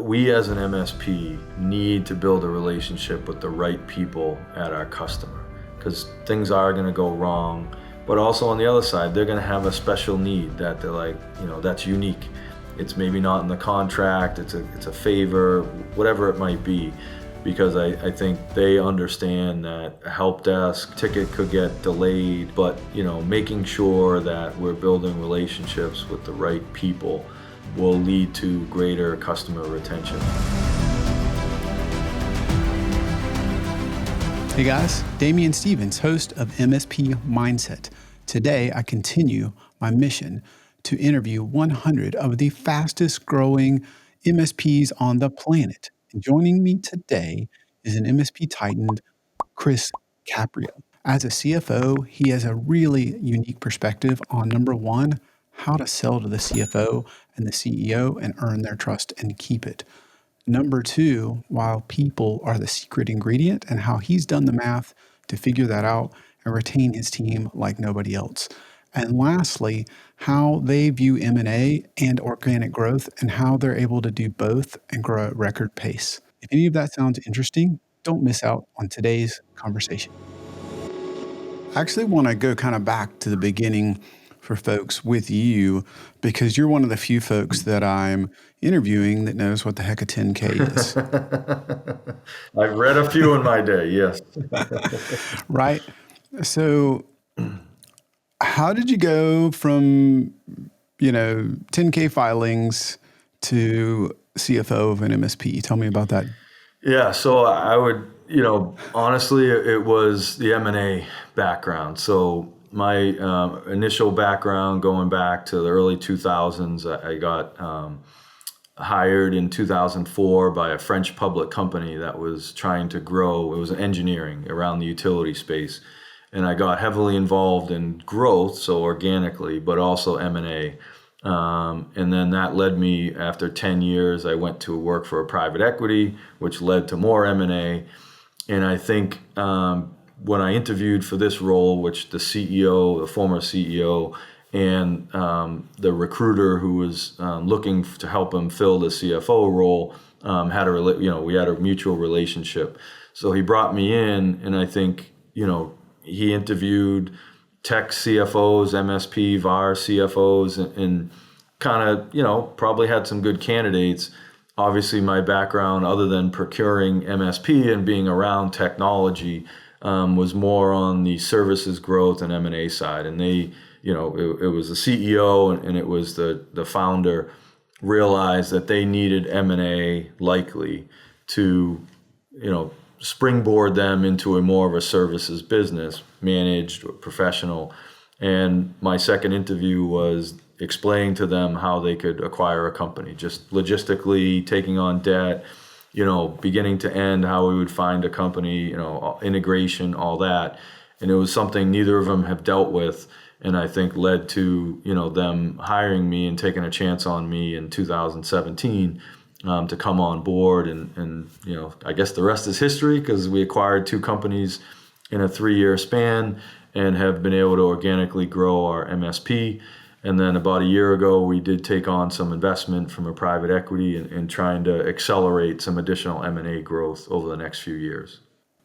we as an MSP need to build a relationship with the right people at our customer, because things are going to go wrong. But also on the other side, they're going to have a special need that they're like, that's unique. It's maybe not in the contract, it's a favor, whatever it might be. Because I think they understand that a help desk ticket could get delayed, but making sure that we're building relationships with the right people will lead to greater customer retention. Hey guys, Damian Stevens, host of MSP Mindset. Today I continue my mission to interview 100 of the fastest growing MSPs on the planet. Joining me today is an MSP titan, Chris Caprio. As a CFO, he has a really unique perspective on, number one, how to sell to the CFO and the CEO and earn their trust and keep it. Number two, while people are the secret ingredient, and how he's done the math to figure that out and retain his team like nobody else. And lastly, how they view M&A and organic growth and how they're able to do both and grow at record pace. If any of that sounds interesting, don't miss out on today's conversation. I actually want to go kind of back to the beginning for folks with you, because you're one of the few folks that I'm interviewing that knows what the heck a 10K is. I've read a few in my day, yes. Right? So how did you go from, 10K filings to CFO of an MSP? Tell me about that. Yeah, so I would, honestly, it was the M&A background. So my initial background going back to the early 2000s, I got hired in 2004 by a French public company that was trying to grow. It was engineering around the utility space. And I got heavily involved in growth, so organically, but also M&A. And then that led me, after 10 years, I went to work for a private equity, which led to more M&A. And I think when I interviewed for this role, which the CEO, the former CEO, and the recruiter who was looking to help him fill the CFO role we had a mutual relationship. So he brought me in, and I think he interviewed tech CFOs, MSP, VAR CFOs, and kind of probably had some good candidates. Obviously, my background, other than procuring MSP and being around technology, was more on the services growth and M&A side. And they, it was the CEO and it was the founder realized that they needed M&A likely to, springboard them into a more of a services business, managed or professional. And my second interview was explaining to them how they could acquire a company, just logistically taking on debt, beginning to end, how we would find a company, integration, all that. And it was something neither of them have dealt with, and I think led to, them hiring me and taking a chance on me in 2017 to come on board. And I guess the rest is history, because we acquired two companies in a 3-year span and have been able to organically grow our MSP. And then about a year ago, we did take on some investment from a private equity in trying to accelerate some additional M&A growth over the next few years.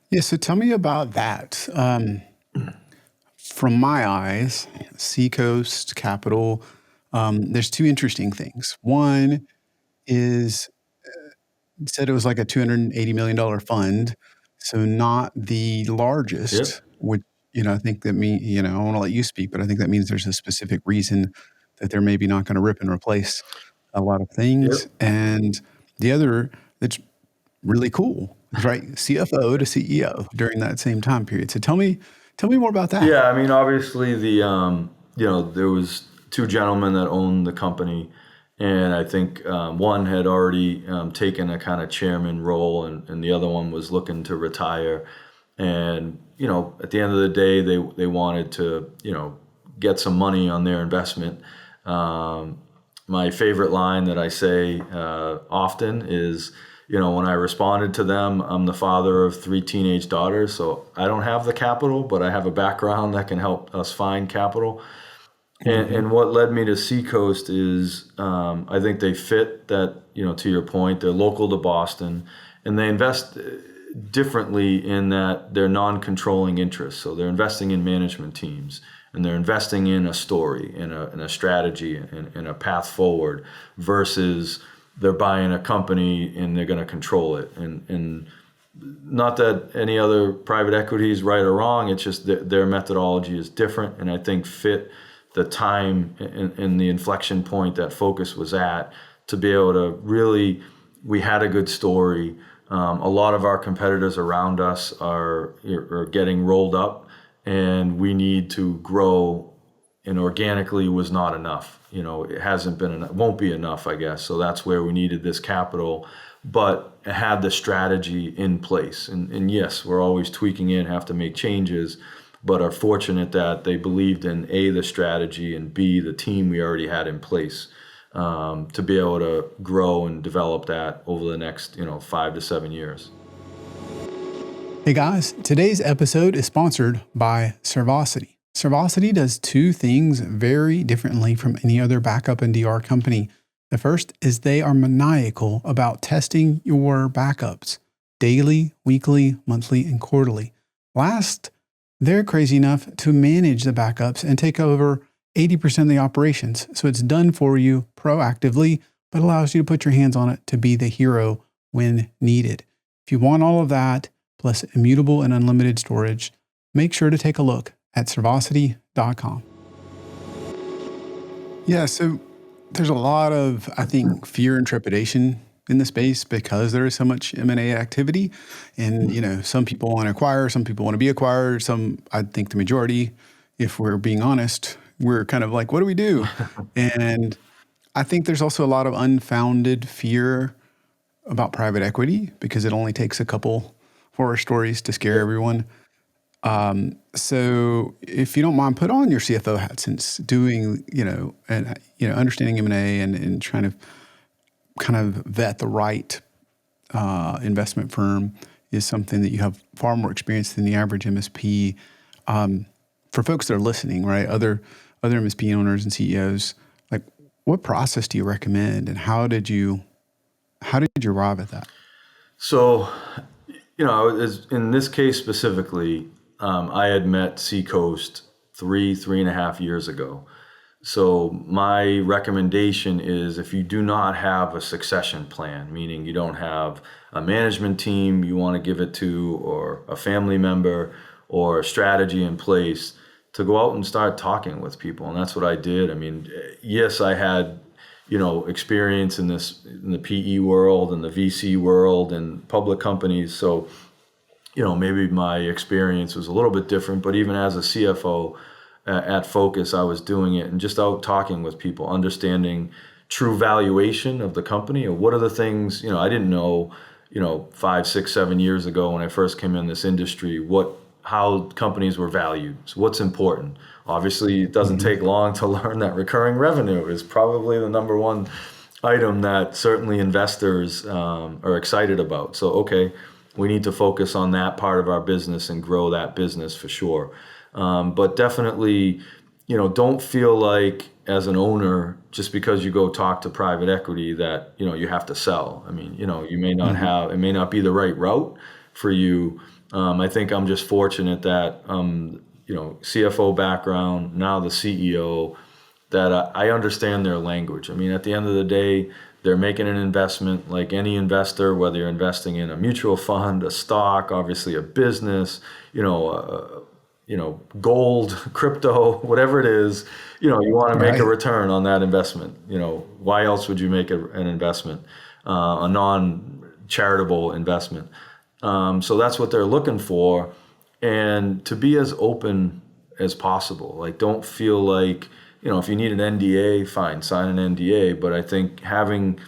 Yeah, so tell me about that. From my eyes, Seacoast Capital, there's two interesting things. One is, said it was like a $280 million fund, so not the largest, which, I think that I want to let you speak, but I think that means there's a specific reason that they're maybe not going to rip and replace a lot of things. Yep. And the other that's really cool is, right, CFO to CEO during that same time period. So tell me more about that. Yeah, I mean, obviously there was two gentlemen that owned the company, and I think one had already taken a kind of chairman role, and the other one was looking to retire. And at the end of the day, they wanted to get some money on their investment. My favorite line that I say often is, when I responded to them, I'm the father of 3 teenage daughters, so I don't have the capital, but I have a background that can help us find capital. Hmm. And what led me to Seacoast is I think they fit that, to your point, they're local to Boston, and they invest differently in that they're non-controlling interests. So they're investing in management teams, and they're investing in a story, in a strategy, in a path forward, versus they're buying a company and they're going to control it. And not that any other private equity is right or wrong. It's just that their methodology is different, and I think fit the time and the inflection point that Focus was at to be able to really. We had a good story. A lot of our competitors around us are getting rolled up, and we need to grow. And organically was not enough. It hasn't been enough, won't be enough, I guess. So that's where we needed this capital, but it had the strategy in place. And yes, we're always tweaking it, have to make changes, but are fortunate that they believed in A, the strategy, and B, the team we already had in place, to be able to grow and develop that over the next, 5 to 7 years. Hey guys, today's episode is sponsored by Servosity. Servosity does two things very differently from any other backup and DR company. The first is they are maniacal about testing your backups daily, weekly, monthly, and quarterly. Last, they're crazy enough to manage the backups and take over 80% of the operations. So it's done for you proactively, but allows you to put your hands on it to be the hero when needed. If you want all of that, plus immutable and unlimited storage, make sure to take a look at servosity.com. Yeah, so there's a lot of, I think, fear and trepidation in the space because there is so much M&A activity. And, some people want to acquire, some people want to be acquired. I think the majority, if we're being honest, we're kind of like, what do we do? And I think there's also a lot of unfounded fear about private equity because it only takes a couple horror stories to scare everyone. So if you don't mind, put on your CFO hat since doing, and, understanding M&A and trying to kind of vet the right investment firm is something that you have far more experience than the average MSP. For folks that are listening, right, other MSP owners and CEOs, like what process do you recommend and how did you arrive at that? So, in this case specifically, I had met Seacoast 3.5 years ago. So my recommendation is if you do not have a succession plan, meaning you don't have a management team you want to give it to, or a family member, or a strategy in place, to go out and start talking with people. And that's what I did. I mean, yes, I had experience in the PE world and the VC world and public companies. So, maybe my experience was a little bit different, but even as a CFO at Focus, I was doing it and just out talking with people, understanding true valuation of the company, or what are the things, I didn't know, 5, 6, 7 years ago when I first came in this industry, how companies were valued. So what's important? Obviously, it doesn't take long to learn that recurring revenue is probably the number one item that certainly investors are excited about. So, okay, we need to focus on that part of our business and grow that business for sure. But definitely, don't feel like as an owner, just because you go talk to private equity that, you have to sell. I mean, you may not have, it may not be the right route for you. I think I'm just fortunate that, CFO background, now the CEO, that I understand their language. I mean, at the end of the day, they're making an investment like any investor, whether you're investing in a mutual fund, a stock, obviously a business, gold, crypto, whatever it is, you want to make a Right. return on that investment. Why else would you make an investment, a non-charitable investment? So that's what they're looking for, and to be as open as possible. Like, don't feel like, if you need an NDA, fine, sign an NDA. But I think having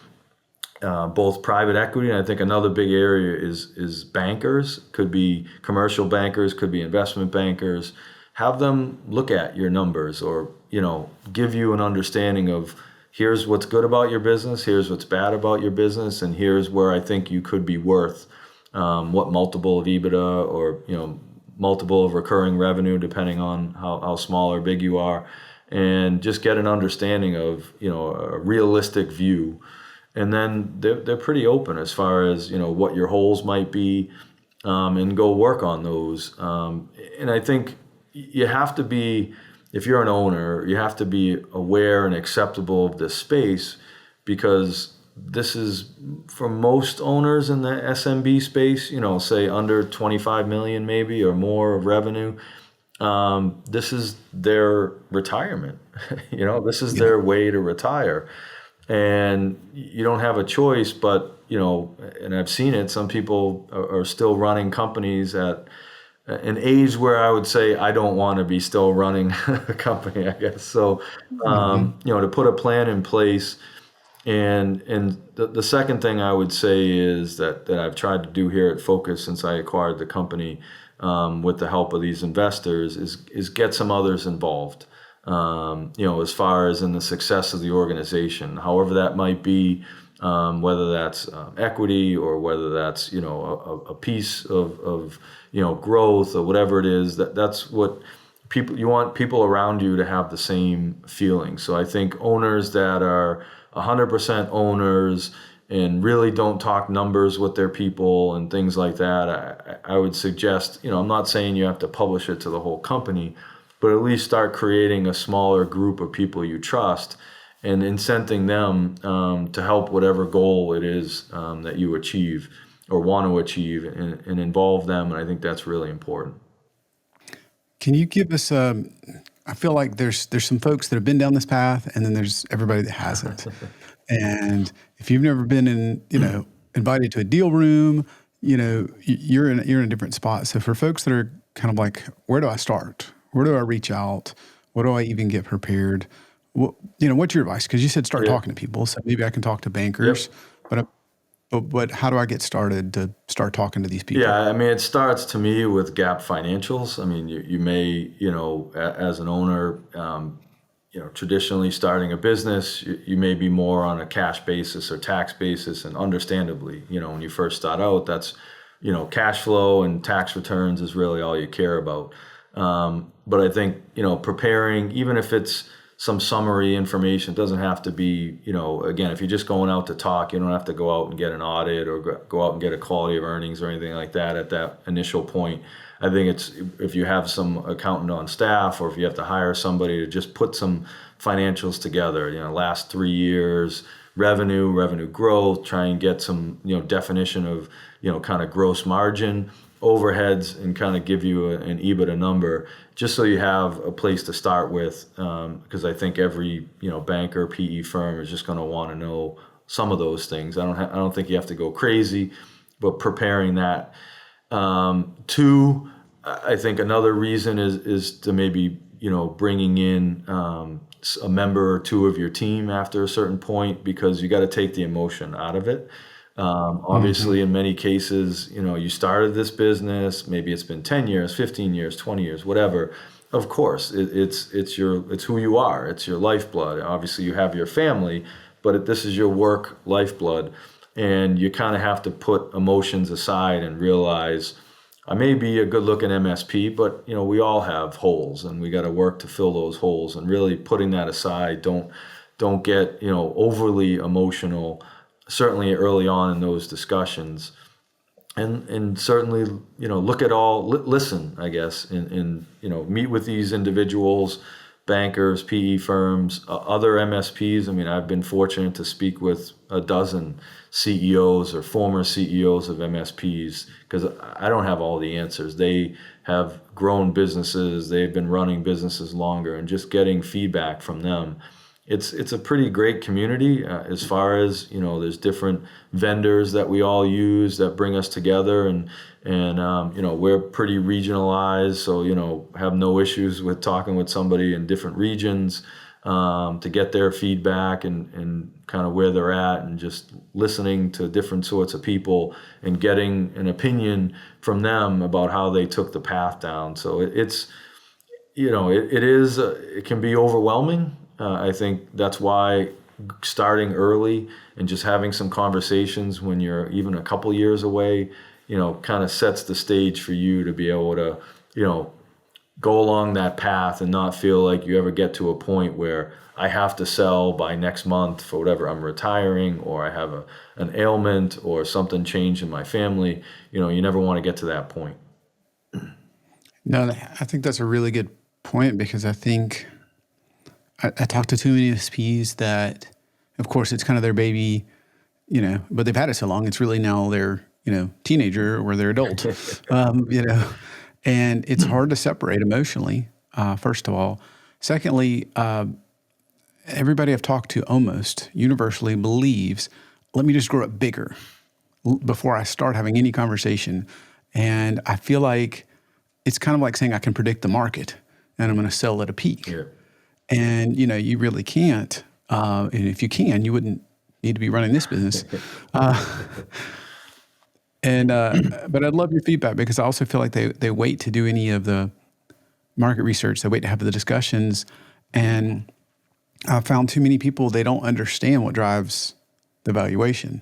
both private equity, and I think another big area is bankers, could be commercial bankers, could be investment bankers. Have them look at your numbers, or give you an understanding of, here's what's good about your business, here's what's bad about your business, and here's where I think you could be worth, what multiple of EBITDA, or multiple of recurring revenue, depending on how small or big you are. and just get an understanding of, a realistic view. And then they're pretty open as far as, what your holes might be, and go work on those. And I think you have to be, if you're an owner, you have to be aware and acceptable of this space, because this is, for most owners in the SMB space, say under 25 million maybe or more of revenue, this is their retirement. This is Yeah. their way to retire. And you don't have a choice, but, and I've seen it, some people are still running companies at an age where I would say I don't want to be still running a company, I guess. So, Hmm. to put a plan in place. And the second thing I would say is that I've tried to do here at Focus since I acquired the company, with the help of these investors, is get some others involved. As far as in the success of the organization, however that might be, whether that's equity, or whether that's a piece of growth, or whatever it is. That's what people, you want people around you to have the same feeling. So I think owners that are 100% owners and really don't talk numbers with their people and things like that, I would suggest, I'm not saying you have to publish it to the whole company, but at least start creating a smaller group of people you trust and incenting them, to help whatever goal it is, that you achieve or want to achieve, and involve them. And I think that's really important. Can you give us I feel like there's some folks that have been down this path, and then there's everybody that hasn't. And if you've never been invited to a deal room, you're in a different spot. So for folks that are kind of like, where do I start? Where do I reach out? What do I even get prepared? What's your advice? Because you said start Yeah. talking to people, so maybe I can talk to bankers. Yep. But how do I get started to start talking to these Yeah, people? I mean, it starts to me with gap financials. I mean, you may, as an owner, traditionally starting a business, you may be more on a cash basis or tax basis. And understandably, when you first start out, that's, cash flow and tax returns is really all you care about. But I think, preparing, even if it's some summary information, it doesn't have to be, again, if you're just going out to talk, you don't have to go out and get an audit or go out and get a quality of earnings or anything like that at that initial point. I think it's, if you have some accountant on staff, or if you have to hire somebody to just put some financials together, last 3 years, revenue growth, try and get some, definition of, kind of gross margin, overheads, and kind of give you an EBITDA number, just so you have a place to start with. Because I think every, banker, PE firm is just going to want to know some of those things. I don't think you have to go crazy, but preparing that. Two, I think another reason is to maybe, bringing in, a member or two of your team after a certain point, because you got to take the emotion out of it. Hmm. Obviously, in many cases, you started this business, maybe it's been 10 years, 15 years, 20 years, whatever. Of course, it's who you are. It's your lifeblood. Obviously, you have your family, but this is your work lifeblood. And you kind of have to put emotions aside and realize, I may be a good looking MSP, but we all have holes, and we got to work to fill those holes. And really putting that aside, don't get overly emotional, certainly early on in those discussions. And certainly, look at listen, I guess, and meet with these individuals, bankers, PE firms, other MSPs. I mean, I've been fortunate to speak with a dozen CEOs or former CEOs of MSPs, because I don't have all the answers. They have grown businesses, they've been running businesses longer, and just getting feedback from them. It's a pretty great community, as far as there's different vendors that we all use that bring us together, and we're pretty regionalized, so have no issues with talking with somebody in different regions, to get their feedback, and kind of where they're at, and just listening to different sorts of people and getting an opinion from them about how they took the path down. So it can be overwhelming. I think that's why starting early and just having some conversations when you're even a couple years away, kind of sets the stage for you to be able to, you know, go along that path and not feel like you ever get to a point where I have to sell by next month for whatever I'm retiring, or I have an ailment or something changed in my family. You never want to get to that point. No, I think that's a really good point because I think I talked to too many MSPs that, of course, it's kind of their baby, but they've had it so long, it's really now their, teenager or their adult, and it's hard to separate emotionally, first of all. Secondly, everybody I've talked to almost universally believes, let me just grow it bigger before I start having any conversation. And I feel like it's kind of like saying I can predict the market and I'm going to sell at a peak. Yeah. And, you really can't. And if you can, you wouldn't need to be running this business. But I'd love your feedback because I also feel like they wait to do any of the market research. They wait to have the discussions. And I found too many people, they don't understand what drives the valuation.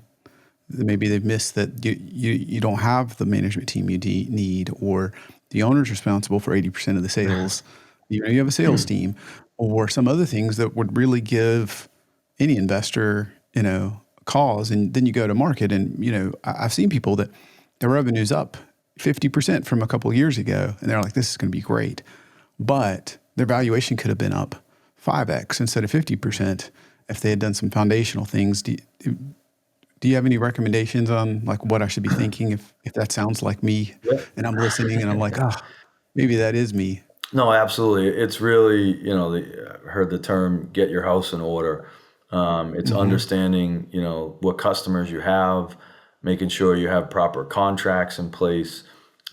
Maybe they've missed that you don't have the management team you need, or the owner's responsible for 80% of the sales. You have a sales team, or some other things that would really give any investor, cause. And then you go to market, and I've seen people that their revenue's up 50% from a couple of years ago, and they're like, "This is going to be great," but their valuation could have been up 5x instead of 50% if they had done some foundational things. Do you have any recommendations on like what I should be thinking if that sounds like me Yeah. and I'm listening and I'm like, maybe that is me? No, absolutely. It's really, I heard the term "get your house in order." It's Mm-hmm. understanding, what customers you have, making sure you have proper contracts in place,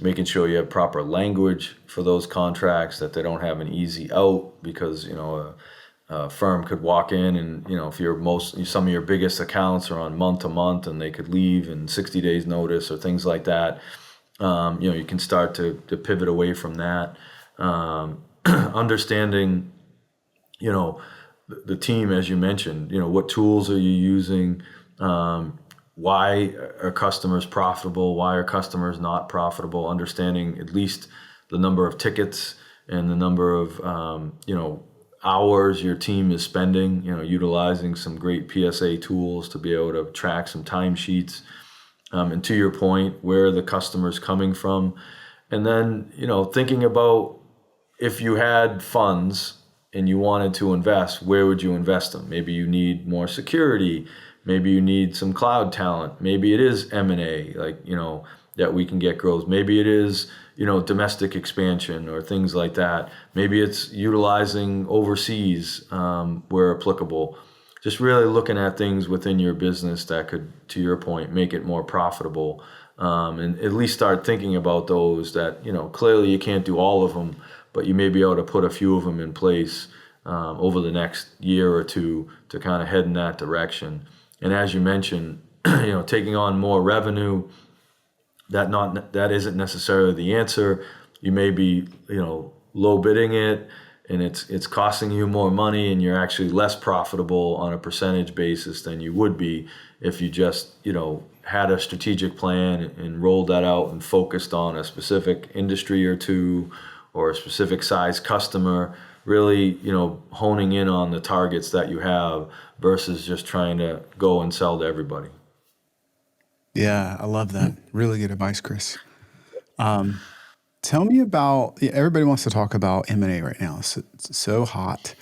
making sure you have proper language for those contracts, that they don't have an easy out because, a firm could walk in and, if some of your biggest accounts are on month to month and they could leave in 60 days notice or things like that. You can start to pivot away from that. Understanding, the team, as you mentioned, what tools are you using? Why are customers profitable? Why are customers not profitable? Understanding at least the number of tickets and the number of, hours your team is spending, utilizing some great PSA tools to be able to track some timesheets. And to your point, where are the customers coming from? And then, thinking about if you had funds and you wanted to invest, where would you invest them? Maybe you need more security. Maybe you need some cloud talent. Maybe it is M&A, that we can get growth. Maybe it is, domestic expansion or things like that. Maybe it's utilizing overseas where applicable. Just really looking at things within your business that could, to your point, make it more profitable. And at least start thinking about those that, clearly you can't do all of them, but you may be able to put a few of them in place over the next year or two to kind of head in that direction. And as you mentioned, taking on more revenue, that isn't necessarily the answer. You may be, low bidding it, and it's costing you more money, and you're actually less profitable on a percentage basis than you would be if you just, had a strategic plan and rolled that out and focused on a specific industry or two or a specific size customer, really, honing in on the targets that you have versus just trying to go and sell to everybody. Yeah, I love that. Really good advice, Chris. Tell me about, everybody wants to talk about M&A right now. It's so hot.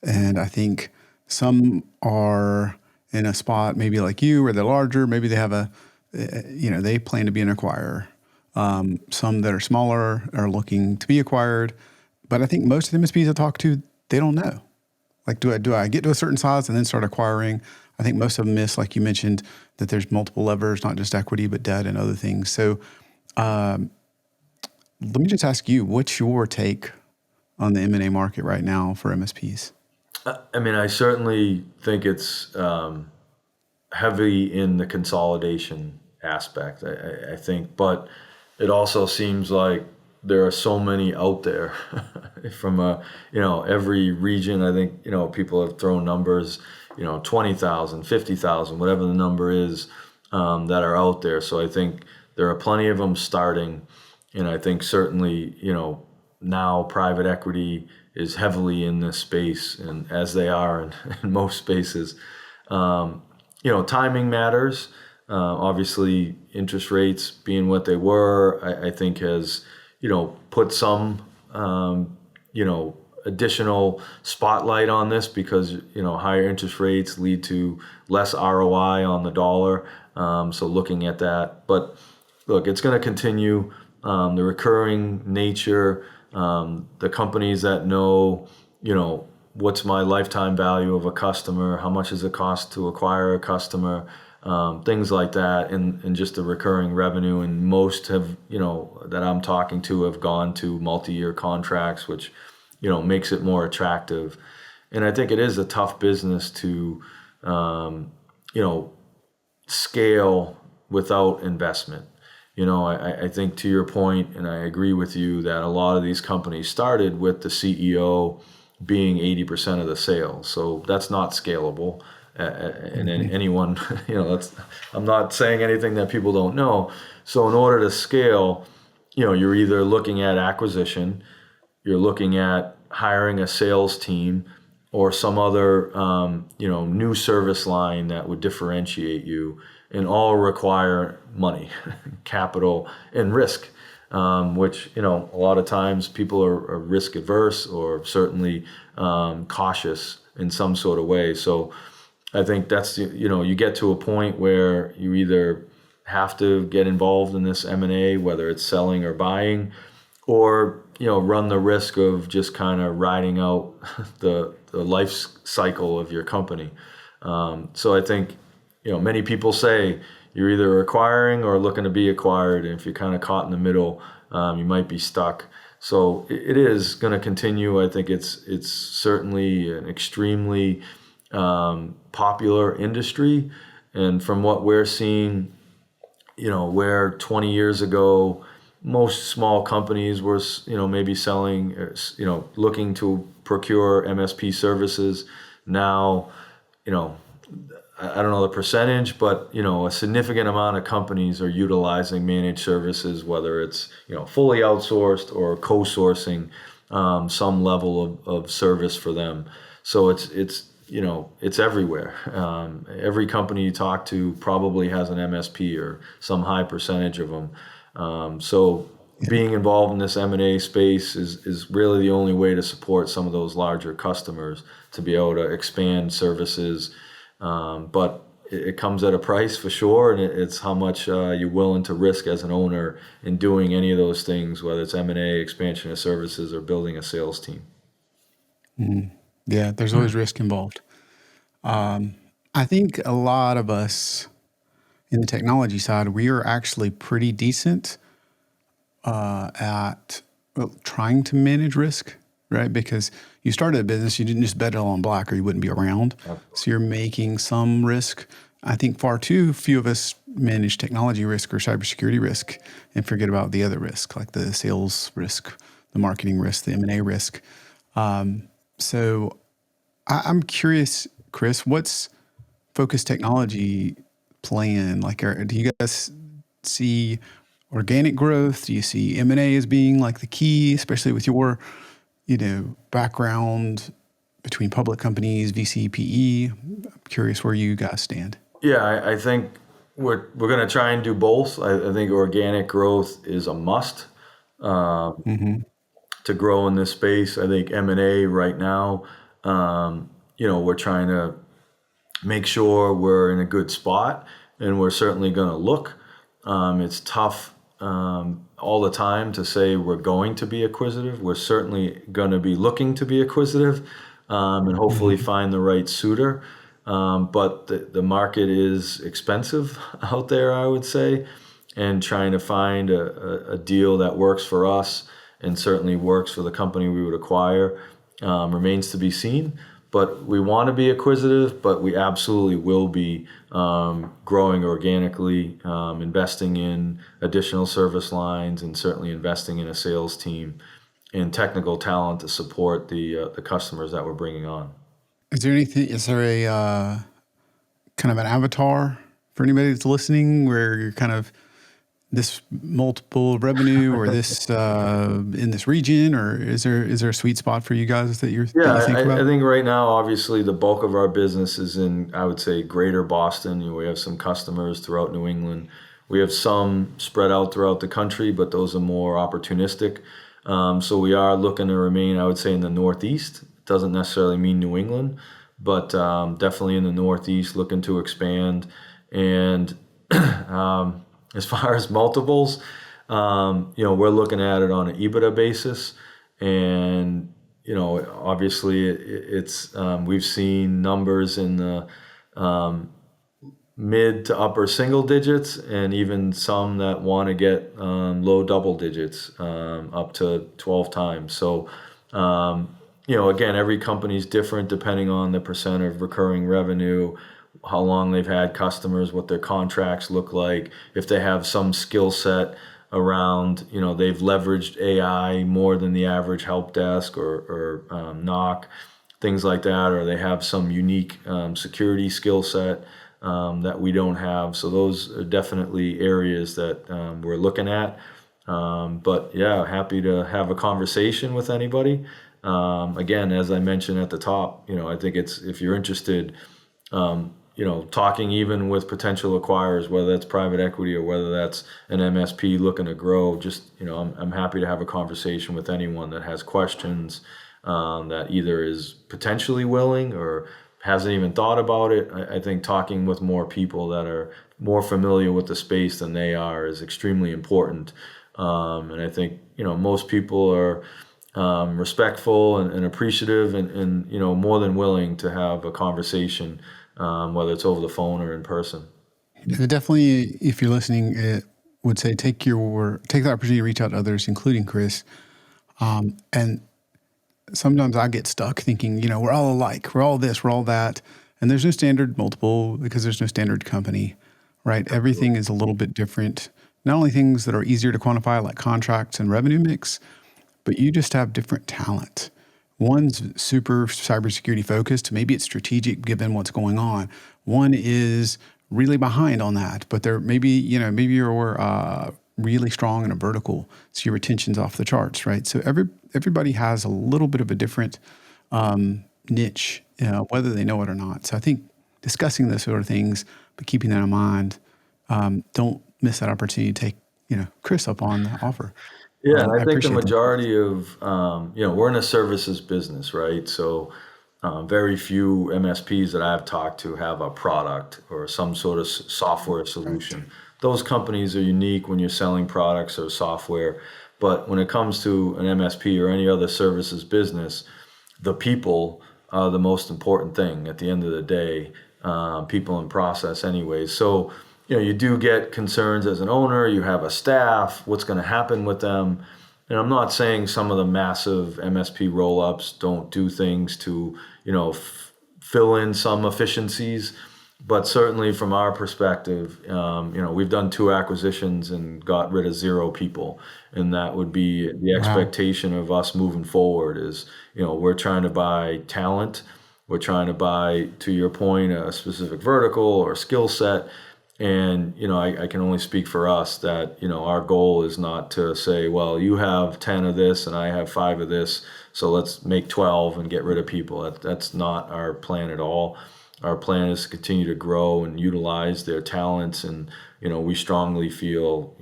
And I think some are in a spot maybe like you where they're larger. Maybe they have they plan to be an acquirer. Some that are smaller are looking to be acquired. But I think most of the MSPs I talk to, they don't know. Like, do I get to a certain size and then start acquiring? I think most of them miss, like you mentioned, that there's multiple levers, not just equity, but debt and other things. So let me just ask you, what's your take on the M&A market right now for MSPs? I mean, I certainly think it's heavy in the consolidation aspect, I think, but it also seems like there are so many out there from every region. I think, people have thrown numbers, 20,000, 50,000, whatever the number is, that are out there. So I think there are plenty of them starting. And I think certainly, now private equity is heavily in this space, and as they are in most spaces. Timing matters. Obviously, interest rates being what they were, I think has, put some, additional spotlight on this because, higher interest rates lead to less ROI on the dollar. So looking at that, but look, it's going to continue. The recurring nature, the companies that know, what's my lifetime value of a customer, how much does it cost to acquire a customer, things like that, and just the recurring revenue. And most have, that I'm talking to have gone to multi-year contracts, which, makes it more attractive. And I think it is a tough business to, scale without investment. I think to your point, and I agree with you that a lot of these companies started with the CEO being 80% of the sales. So that's not scalable. And then anyone, I'm not saying anything that people don't know. So in order to scale, you're either looking at acquisition, you're looking at hiring a sales team, or some other, new service line that would differentiate you, and all require money, capital, and risk, which, a lot of times people are risk adverse or certainly cautious in some sort of way. So I think that's, you get to a point where you either have to get involved in this M&A, whether it's selling or buying, or run the risk of just kind of riding out the life cycle of your company. So I think many people say you're either acquiring or looking to be acquired, and if you're kind of caught in the middle, you might be stuck. So it is going to continue. I think it's certainly an extremely popular industry, and from what we're seeing, where 20 years ago most small companies were, maybe selling, looking to procure MSP services. Now, I don't know the percentage, but, a significant amount of companies are utilizing managed services, whether it's, fully outsourced or co-sourcing some level of service for them. So it's everywhere. Every company you talk to probably has an MSP or some high percentage of them. So being involved in this M&A space is really the only way to support some of those larger customers to be able to expand services. But it comes at a price for sure, and it's how much you're willing to risk as an owner in doing any of those things, whether it's M&A, expansion of services, or building a sales team. Yeah, there's always risk involved. I think a lot of us in the technology side, we are actually pretty decent at trying to manage risk, right? Because you started a business, you didn't just bet it all on black or you wouldn't be around. So you're making some risk. I think far too few of us manage technology risk or cybersecurity risk and forget about the other risk, like the sales risk, the marketing risk, the M&A risk. So I'm curious, Chris, what's Focus Technology plan? Like, do you guys see organic growth? Do you see M&A as being like the key, especially with your, background between public companies, VC, PE? I'm curious where you guys stand. Yeah, I think we're going to try and do both. I think organic growth is a must to grow in this space. I think M&A right now, we're trying to make sure we're in a good spot, and we're certainly going to look. It's tough all the time to say we're going to be acquisitive. We're certainly going to be looking to be acquisitive, and hopefully find the right suitor. But the market is expensive out there, I would say, and trying to find a deal that works for us and certainly works for the company we would acquire remains to be seen. But we want to be acquisitive, but we absolutely will be growing organically, investing in additional service lines, and certainly investing in a sales team and technical talent to support the customers that we're bringing on. Is there a kind of an avatar for anybody that's listening where you're kind of this multiple revenue or this in this region, or is there a sweet spot for you guys that Yeah, you think I about? think right now, obviously, the bulk of our business is in, I would say, greater Boston. We have some customers throughout New England. We have some spread out throughout the country, but those are more opportunistic. So we are looking to remain, I would say, in the Northeast. Doesn't necessarily mean New England, but definitely in the Northeast, looking to expand. And as far as multiples, we're looking at it on an EBITDA basis, and obviously it's we've seen numbers in the mid to upper single digits, and even some that want to get low double digits, up to 12 times. So, again, every company's different depending on the percent of recurring revenue, how long they've had customers, what their contracts look like, if they have some skill set around, they've leveraged AI more than the average help desk or knock, things like that, or they have some unique security skill set that we don't have. So those are definitely areas that we're looking at. But yeah, happy to have a conversation with anybody. Again, as I mentioned at the top, I think it's, if you're interested, talking even with potential acquirers, whether that's private equity or whether that's an MSP looking to grow, just, I'm happy to have a conversation with anyone that has questions, that either is potentially willing or hasn't even thought about it. I think talking with more people that are more familiar with the space than they are is extremely important. And I think, most people are respectful and appreciative and more than willing to have a conversation, whether it's over the phone or in person. Yeah, definitely, if you're listening, it would say take the opportunity to reach out to others, including Chris. And sometimes I get stuck thinking, we're all alike, we're all this, we're all that, and there's no standard multiple because there's no standard company, right? Everything is a little bit different. Not only things that are easier to quantify, like contracts and revenue mix, but you just have different talent. One's super cybersecurity focused. Maybe it's strategic given what's going on. One is really behind on that, but maybe you're really strong in a vertical, so your retention's off the charts, right? So everybody has a little bit of a different niche, whether they know it or not. So I think discussing those sort of things, but keeping that in mind, don't miss that opportunity to take Chris up on the offer. Yeah, and I I think the appreciate that. majority of, we're in a services business, right? So very few MSPs that I've talked to have a product or some sort of software solution. Those companies are unique when you're selling products or software. But when it comes to an MSP or any other services business, the people are the most important thing at the end of the day, people and process anyways. So, you do get concerns as an owner, you have a staff, what's going to happen with them. And I'm not saying some of the massive MSP roll-ups don't do things to, fill in some efficiencies, but certainly from our perspective, we've done 2 acquisitions and got rid of 0 people, and that would be the Wow. expectation of us moving forward. Is we're trying to buy talent, we're trying to buy, to your point, a specific vertical or skill set. And, I can only speak for us that, our goal is not to say, well, you have 10 of this and I have 5 of this, so let's make 12 and get rid of people. That's not our plan at all. Our plan is to continue to grow and utilize their talents. And, we strongly feel,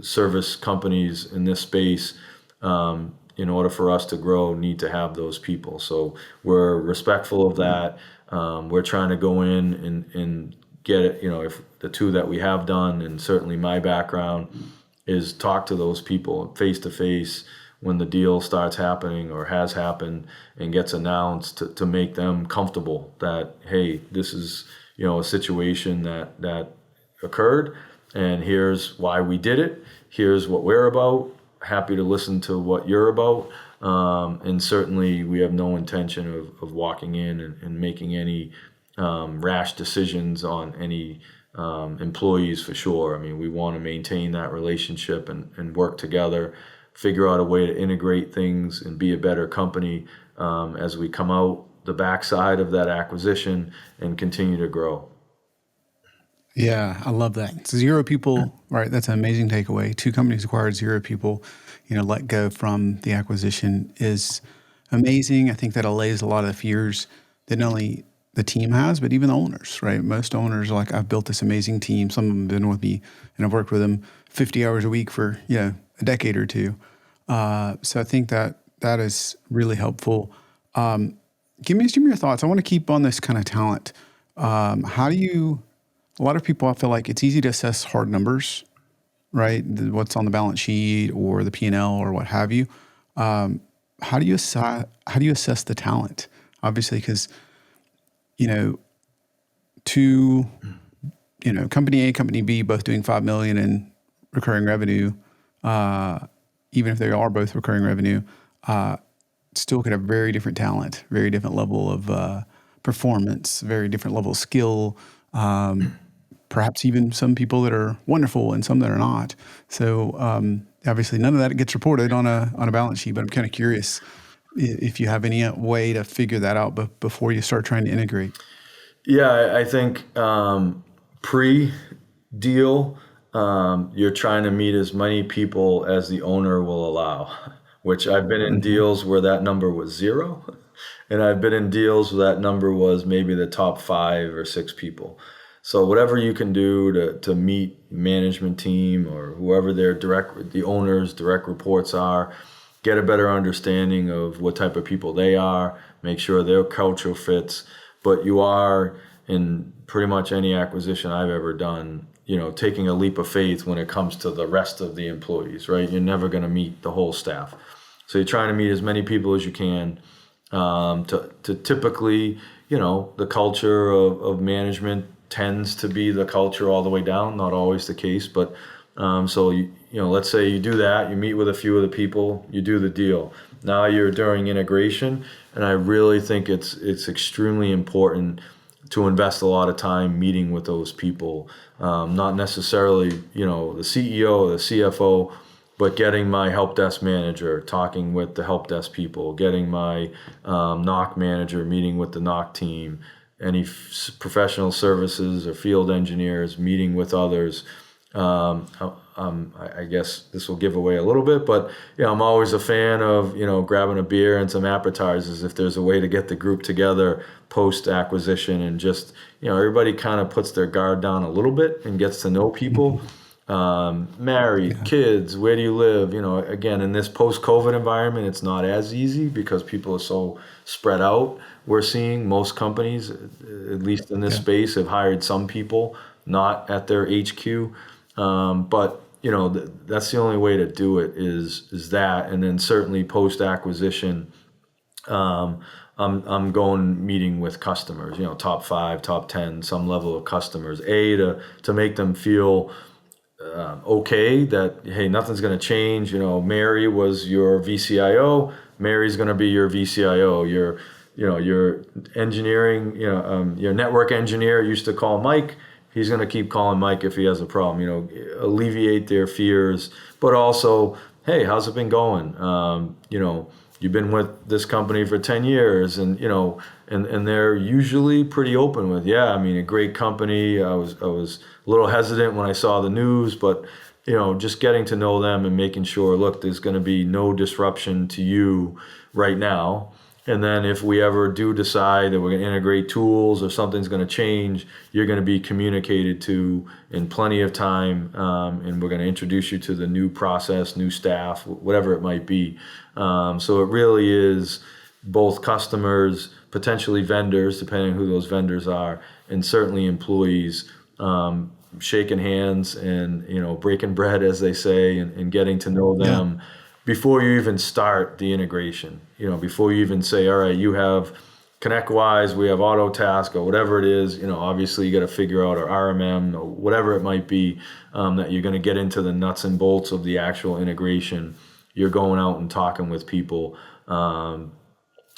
service companies in this space, in order for us to grow, need to have those people. So we're respectful of that. We're trying to go in and get it, if the 2 that we have done, and certainly my background is talk to those people face to face when the deal starts happening or has happened and gets announced, to make them comfortable that, hey, this is, a situation that occurred, and here's why we did it. Here's what we're about. Happy to listen to what you're about. And certainly we have no intention of walking in and making any rash decisions on any employees, for sure. I mean, we want to maintain that relationship and work together, figure out a way to integrate things and be a better company as we come out the backside of that acquisition and continue to grow. Yeah, I love that. So 0 people, right? That's an amazing takeaway. 2 companies acquired, 0 people, let go from the acquisition is amazing. I think that allays a lot of the fears that not only the team has, but even the owners, right? Most owners are like, I've built this amazing team. Some of them have been with me and I've worked with them 50 hours a week for, a decade or two. So I think that that is really helpful. Give me some of your thoughts. I want to keep on this kind of talent. How do you, a lot of people, I feel like it's easy to assess hard numbers, right? What's on the balance sheet or the P&L or what have you. How do you assess the talent? Obviously, because, you know, two, company A, company B, both doing 5 million in recurring revenue, even if they are both recurring revenue, still could have very different talent, very different level of performance, very different level of skill. Perhaps even some people that are wonderful and some that are not. So obviously, none of that gets reported on a balance sheet. But I'm kind of curious if you have any way to figure that out before you start trying to integrate. Yeah, I think pre-deal, you're trying to meet as many people as the owner will allow, which I've been in Mm-hmm. deals where that number was 0, and I've been in deals where that number was maybe the top 5 or 6 people. So whatever you can do to meet management team or whoever the owners' direct reports are, get a better understanding of what type of people they are, make sure their culture fits. But you are, in pretty much any acquisition I've ever done, taking a leap of faith when it comes to the rest of the employees, right? You're never going to meet the whole staff. So you're trying to meet as many people as you can. To typically, the culture of management tends to be the culture all the way down. Not always the case, but so let's say you do that, you meet with a few of the people, you do the deal. Now you're during integration, and I really think it's extremely important to invest a lot of time meeting with those people. Not necessarily, the CEO or the CFO, but getting my help desk manager, talking with the help desk people, getting my knock manager, meeting with the knock team, any professional services or field engineers, meeting with others. I guess this will give away a little bit, but I'm always a fan of grabbing a beer and some appetizers if there's a way to get the group together post acquisition, and just everybody kind of puts their guard down a little bit and gets to know people. Mm-hmm. Married, Yeah. kids, where do you live? Again, in this post-COVID environment, it's not as easy because people are so spread out. We're seeing most companies, at least in this Yeah. space, have hired some people not at their HQ. But that's the only way to do it is that, and then certainly post-acquisition, I'm going meeting with customers, top 5, top 10, some level of customers, to make them feel okay that, hey, nothing's going to change. Mary was your VCIO. Mary's going to be your VCIO. Your engineering, your network engineer used to call Mike. He's going to keep calling Mike if he has a problem. Alleviate their fears, but also, hey, how's it been going? You've been with this company for 10 years, and they're usually pretty open with, yeah, I mean, a great company. I was a little hesitant when I saw the news, but just getting to know them and making sure, look, there's going to be no disruption to you right now. And then if we ever do decide that we're going to integrate tools or something's going to change, you're going to be communicated to in plenty of time, and we're going to introduce you to the new process, new staff, whatever it might be. So it really is both customers, potentially vendors, depending on who those vendors are, and certainly employees, shaking hands and breaking bread, as they say, and getting to know Yeah. them before you even start the integration. Before you even say, all right, you have ConnectWise, we have Autotask, or whatever it is. Obviously you got to figure out, or RMM, or whatever it might be, that you're going to get into the nuts and bolts of the actual integration. You're going out and talking with people. And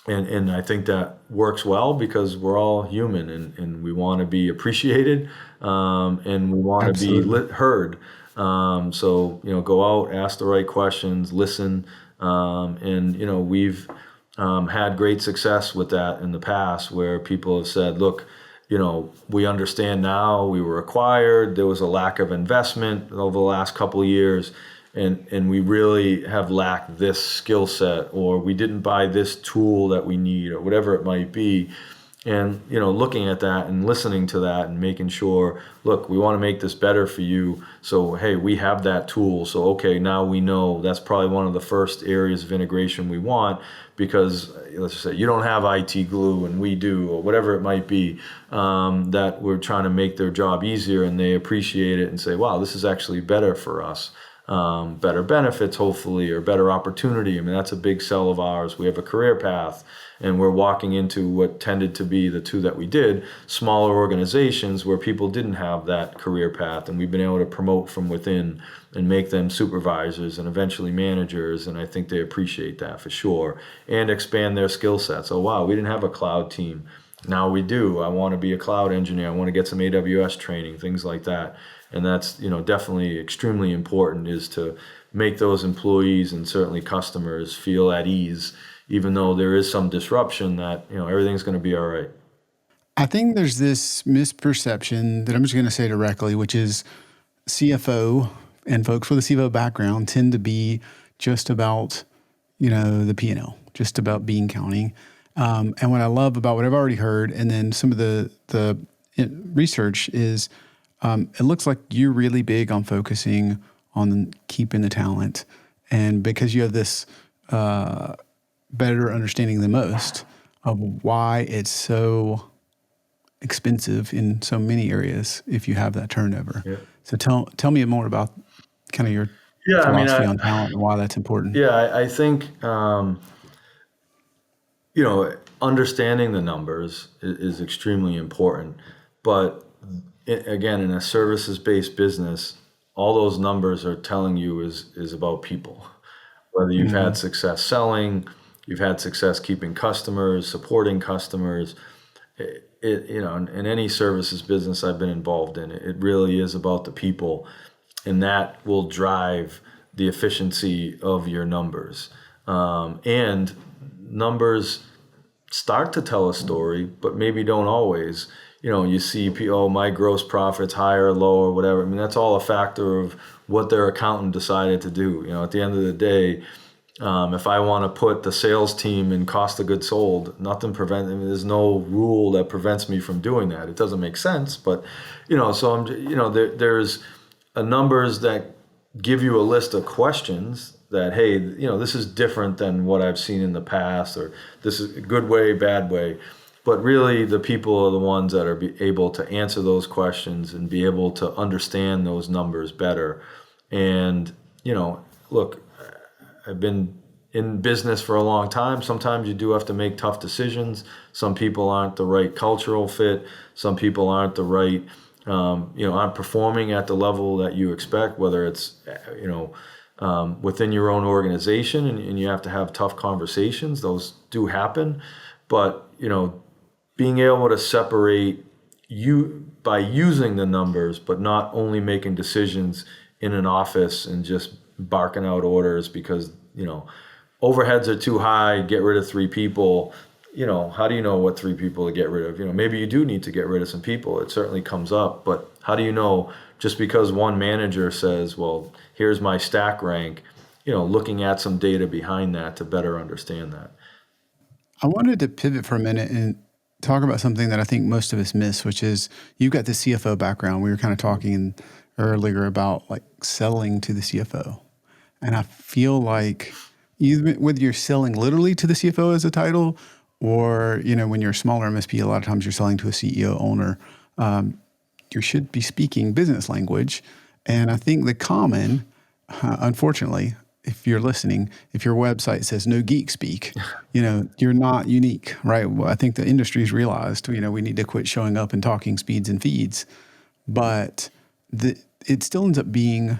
I think that works well because we're all human, and we want to be appreciated, and we want to be Absolutely. heard. So go out, ask the right questions, listen, and we've had great success with that in the past, where people have said, look, we understand now we were acquired. There was a lack of investment over the last couple of years, and we really have lacked this skill set, or we didn't buy this tool that we need, or whatever it might be. And looking at that and listening to that and making sure, look, we want to make this better for you, so hey, we have that tool, so okay, now we know that's probably one of the first areas of integration we want, because let's just say you don't have IT glue and we do, or whatever it might be, that we're trying to make their job easier, and they appreciate it and say, wow, this is actually better for us. Better benefits, hopefully, or better opportunity. I mean, that's a big sell of ours. We have a career path, and we're walking into what tended to be the two that we did, smaller organizations where people didn't have that career path, and we've been able to promote from within and make them supervisors and eventually managers, and I think they appreciate that for sure, and expand their skill sets. Oh, wow, we didn't have a cloud team. Now we do. I want to be a cloud engineer. I want to get some AWS training, things like that. And that's, definitely extremely important, is to make those employees and certainly customers feel at ease, even though there is some disruption, that, everything's going to be all right. I think there's this misperception that I'm just going to say directly, which is CFO and folks with a CFO background tend to be just about, the P&L, just about bean counting. And what I love about what I've already heard, and then some of the research is, it looks like you're really big on focusing on keeping the talent. And because you have this better understanding than most of why it's so expensive in so many areas if you have that turnover. Yeah. So tell me more about kind of your Yeah, I mean, philosophy on talent and why that's important. I think, understanding the numbers is extremely important. But again, in a services-based business, all those numbers are telling you is about people. Whether you've had success selling, you've had success keeping customers, supporting customers. In any services business I've been involved in, it really is about the people, and that will drive the efficiency of your numbers. And numbers start to tell a story, but maybe don't always. You see, oh, my gross profit's higher, lower, whatever. I mean, that's all a factor of what their accountant decided to do. At the end of the day, if I want to put the sales team in cost of goods sold, there's no rule that prevents me from doing that. It doesn't make sense, but, so there's numbers that give you a list of questions that, hey, this is different than what I've seen in the past, or this is a good way, bad way. But really, the people are the ones that are able to answer those questions and be able to understand those numbers better. And, look, I've been in business for a long time. Sometimes you do have to make tough decisions. Some people aren't the right cultural fit. Some people aren't the right, aren't performing at the level that you expect, whether it's, within your own organization, and you have to have tough conversations. Those do happen. But, being able to separate you by using the numbers, but not only making decisions in an office and just barking out orders because, overheads are too high, get rid of 3 people. How do you know what 3 people to get rid of? Maybe you do need to get rid of some people. It certainly comes up, but how do you know, just because one manager says, well, here's my stack rank, looking at some data behind that to better understand that. I wanted to pivot for a minute and talk about something that I think most of us miss, which is you've got the CFO background. We were kind of talking earlier about like selling to the CFO. And I feel like even whether you're selling literally to the CFO as a title, or, when you're a smaller MSP, a lot of times you're selling to a CEO owner, you should be speaking business language. And I think the common, unfortunately, if you're listening, if your website says no geek speak, you're not unique, right? Well, I think the industry's realized, we need to quit showing up and talking speeds and feeds, but it still ends up being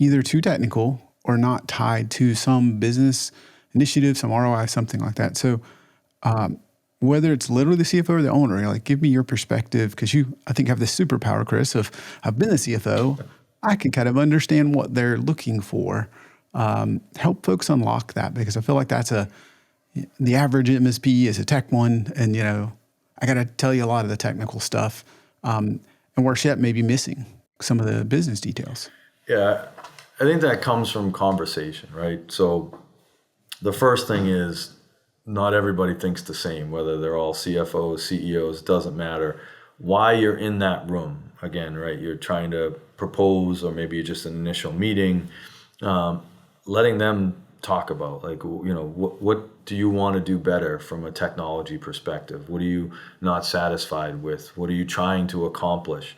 either too technical or not tied to some business initiative, some ROI, something like that. So whether it's literally the CFO or the owner, like give me your perspective, because you, I think, have this superpower, Chris, of I've been the CFO. I can kind of understand what they're looking for. Help folks unlock that, because I feel like that's the average MSP is a tech one, and I got to tell you a lot of the technical stuff, and where Shep may be missing some of the business details. Yeah, I think that comes from conversation, right? So the first thing is not everybody thinks the same, whether they're all CFOs, CEOs, doesn't matter. Why you're in that room, again, right? You're trying to propose, or maybe just an initial meeting, letting them talk about, like, what do you want to do better from a technology perspective? What are you not satisfied with? What are you trying to accomplish?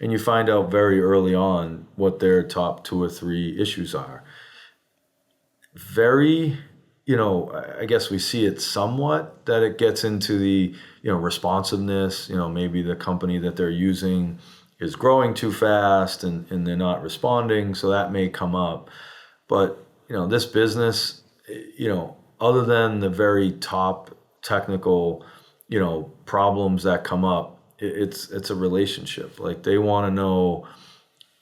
And you find out very early on what their top 2 or 3 issues are. Very, I guess we see it somewhat that it gets into the, responsiveness, maybe the company that they're using is growing too fast and they're not responding. So that may come up. But, this business, other than the very top technical, problems that come up, it's a relationship. Like, they want to know,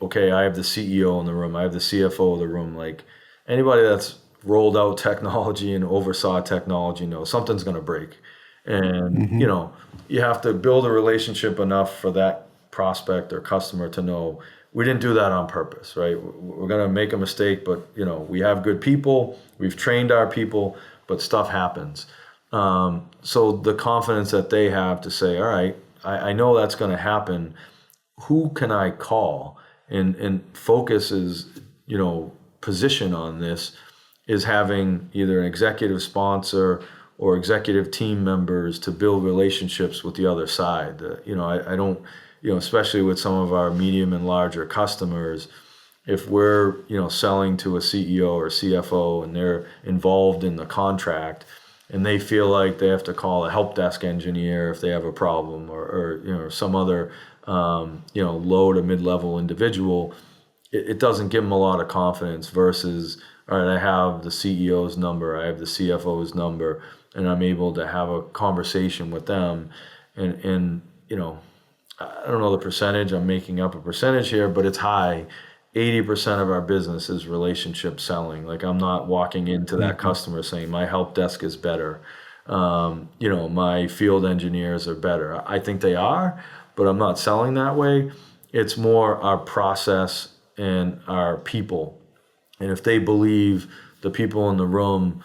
okay, I have the CEO in the room, I have the CFO in the room. Like, anybody that's rolled out technology and oversaw technology knows something's going to break. And, you have to build a relationship enough for that prospect or customer to know we didn't do that on purpose, right? We're going to make a mistake, but, we have good people, we've trained our people, but stuff happens. So the confidence that they have to say, all right, I know that's going to happen. Who can I call? And focus is, position on this is having either an executive sponsor or executive team members to build relationships with the other side. I don't, especially with some of our medium and larger customers, if we're, selling to a CEO or CFO and they're involved in the contract and they feel like they have to call a help desk engineer if they have a problem, or some other, low to mid-level individual, it doesn't give them a lot of confidence versus, all right, I have the CEO's number, I have the CFO's number, and I'm able to have a conversation with them. And I don't know the percentage, I'm making up a percentage here, but it's high. 80% of our business is relationship selling. Like, I'm not walking into that customer saying my help desk is better. My field engineers are better. I think they are, but I'm not selling that way. It's more our process and our people. And if they believe the people in the room